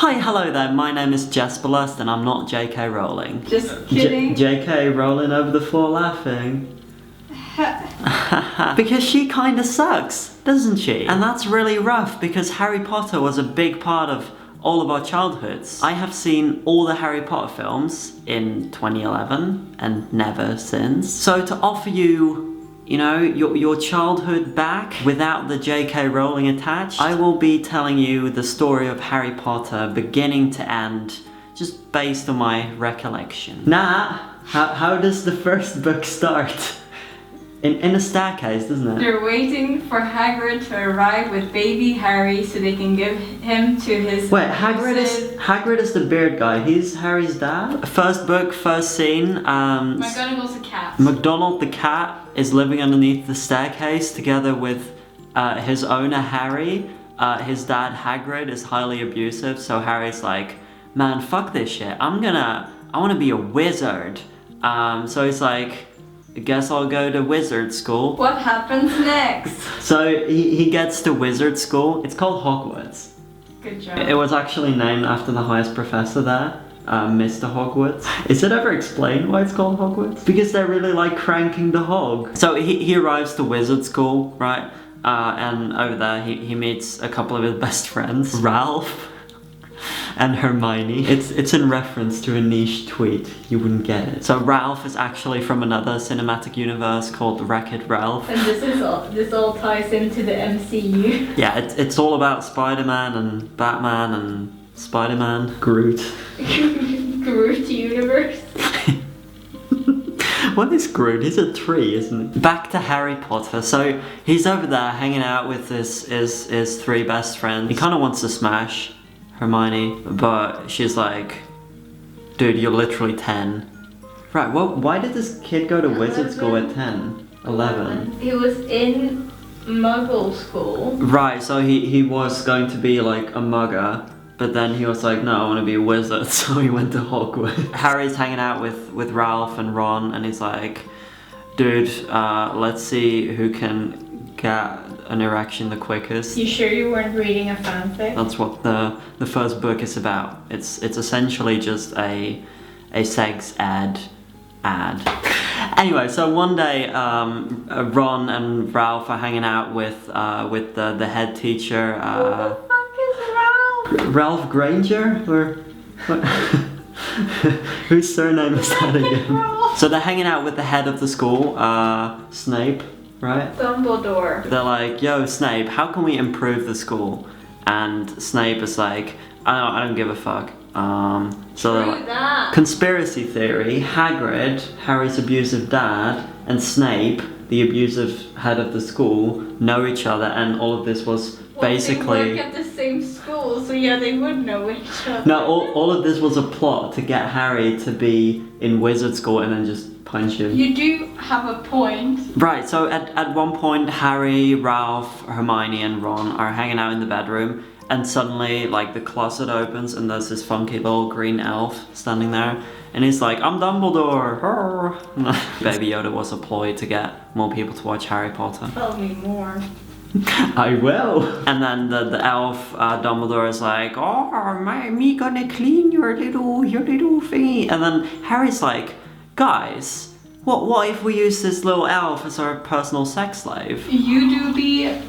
Hi, hello there, my name is Jesper and I'm not J.K. Rowling. Just kidding. J.K. rolling over the floor laughing. Because she kinda sucks, doesn't she? And that's really rough because Harry Potter was a big part of all of our childhoods. I have seen all the Harry Potter films in 2011 and never since. So to offer you, you know, your childhood back without the J.K. Rowling attached, I will be telling you the story of Harry Potter beginning to end, just based on my recollection. How does the first book start? In a staircase, doesn't it? They're waiting for Hagrid to arrive with baby Harry so they can give him to his... Wait, Hagrid is the beard guy. He's Harry's dad? First book, first scene. McGonagall's a cat. McDonald the cat is living underneath the staircase together with his owner Harry. His dad Hagrid is highly abusive, so Harry's like, man, fuck this shit. I wanna be a wizard. So he's like, I guess I'll go to wizard school. What happens next? So he gets to wizard school. It's called Hogwarts. Good job. It was actually named after the highest professor there, Mr. Hogwarts. Is it ever explained why it's called Hogwarts? Because they're really like cranking the hog. So he arrives to wizard school, right? And over there he meets a couple of his best friends, Ralph and Hermione. It's in reference to a niche tweet. You wouldn't get it. So Ralph is actually from another cinematic universe called Wreck-It Ralph. And this all ties into the MCU. Yeah, it's all about Spider-Man and Batman and Spider-Man. Groot. Groot universe. What is Groot? He's a tree, isn't he? Back to Harry Potter. So he's over there hanging out with his three best friends. He kind of wants to smash Hermione, but she's like, dude, you're literally 10. Right, well, why did this kid go to wizard school at 10? 11? He was in Muggle school. Right, so he was going to be like a mugger, but then he was like, no, I want to be a wizard, so he went to Hogwarts. Harry's hanging out with Ralph and Ron, and he's like, dude, let's see who can get an erection the quickest. You sure you weren't reading a fanfic? That's what the first book is about. It's essentially just a sex ad. Anyway, so one day Ron and Ralph are hanging out with the head teacher. Who the fuck is Ralph? Ralph Granger? Or what? Whose surname is that again? So they're hanging out with the head of the school, Snape. Right? Dumbledore. They're like, yo, Snape, how can we improve the school? And Snape is like, I don't give a fuck. So they're like, that. Conspiracy theory, Hagrid, Harry's abusive dad, and Snape, the abusive head of the school, know each other, and all of this was basically... They work at the same school, so yeah, they would know each other. No, all of this was a plot to get Harry to be in wizard school and then just punch him. You do have a point. Right, so at one point, Harry, Ralph, Hermione, and Ron are hanging out in the bedroom, and suddenly, like, the closet opens, and there's this funky little green elf standing there, and he's like, I'm Dumbledore! Baby Yoda was a ploy to get more people to watch Harry Potter. Tell me more. I will! And then the elf, Dumbledore, is like, oh, me gonna clean your little thingy. And then Harry's like, guys, what if we use this little elf as our personal sex slave? You do be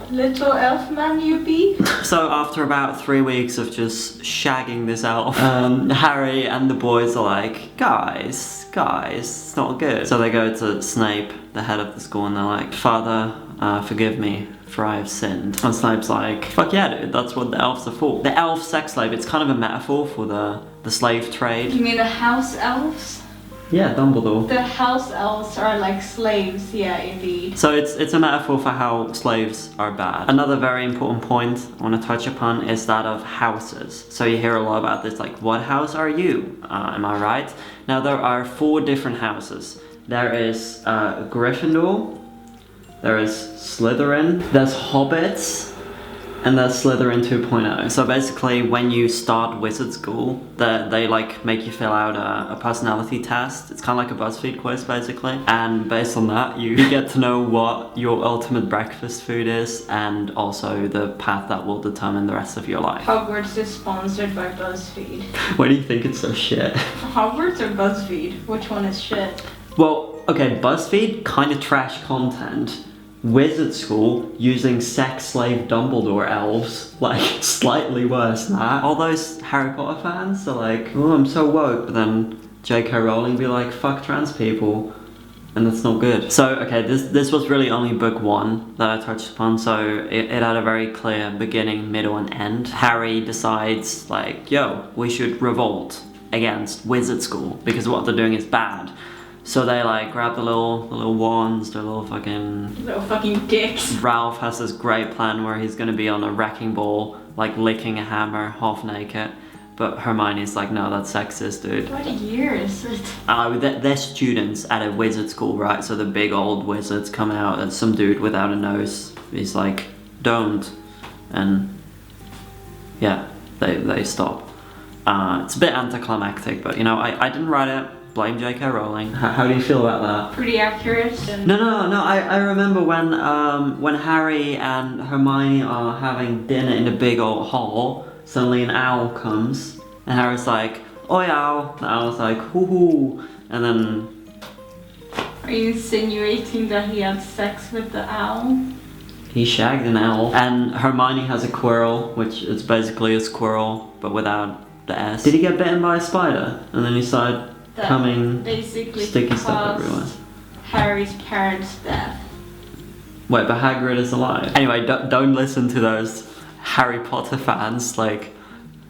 little elf man, you be? So after about 3 weeks of just shagging this elf, Harry and the boys are like, guys, it's not good. So they go to Snape, the head of the school, and they're like, Father, forgive me, for I have sinned. And Snape's like, fuck yeah, dude, that's what the elves are for. The elf sex slave, it's kind of a metaphor for the slave trade. You mean the house elves? Yeah, Dumbledore. The house elves are like slaves, yeah, indeed. So it's a metaphor for how slaves are bad. Another very important point I want to touch upon is that of houses. So you hear a lot about this, like, what house are you? Am I right? Now there are 4 different houses. There is Gryffindor, there is Slytherin, there's hobbits, And that's Slytherin 2.0. So basically, when you start wizard school, they like make you fill out a personality test. It's kind of like a BuzzFeed quiz, basically. And based on that, you get to know what your ultimate breakfast food is, and also the path that will determine the rest of your life. Hogwarts is sponsored by BuzzFeed. Why do you think it's so shit? Hogwarts or BuzzFeed? Which one is shit? Well, okay, BuzzFeed, kind of trash content. Wizard school using sex slave Dumbledore elves, like slightly worse than that. All those Harry Potter fans are like, oh, I'm so woke, but then J.K. Rowling be like, fuck trans people, and that's not good. So okay, this was really only book 1 that I touched upon, so it had a very clear beginning, middle, and end. Harry decides like, yo, we should revolt against wizard school because what they're doing is bad. So they like grab the little wands, the little fucking dicks. Ralph has this great plan where he's gonna be on a wrecking ball, like licking a hammer, half naked. But Hermione's like, no, that's sexist, dude. What year is it? They're students at a wizard school, right? So the big old wizards come out and some dude without a nose, he's like, don't. And yeah, they stop. It's a bit anticlimactic, but you know, I didn't write it. Blame J.K. Rowling. How do you feel about that? Pretty accurate. No. I remember when Harry and Hermione are having dinner in the big old hall. Suddenly an owl comes, and Harry's like, "Oi, owl!" The owl's like, "Hoo hoo!" And then. Are you insinuating that he had sex with the owl? He shagged an owl, and Hermione has a quirrell, which is basically a squirrel but without the S. Did he get bitten by a spider? And then he started. That Coming basically sticky stuff everywhere. Harry's parents' death. Wait, but Hagrid is alive. Anyway, don't listen to those Harry Potter fans. Like,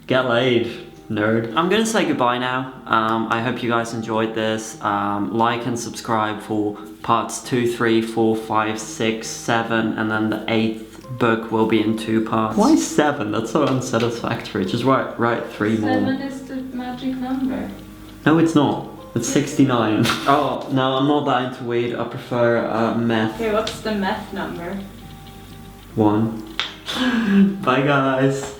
get laid, nerd. I'm gonna say goodbye now. I hope you guys enjoyed this. Like and subscribe for parts 2, 3, 4, 5, 6, 7, and then the 8th book will be in 2 parts. Why 7? That's so unsatisfactory. Just write 3 more. 7 is the magic number. No, it's not. It's 69. Oh, no, I'm not that into weed. I prefer meth. Okay, what's the meth number? 1. Bye, guys.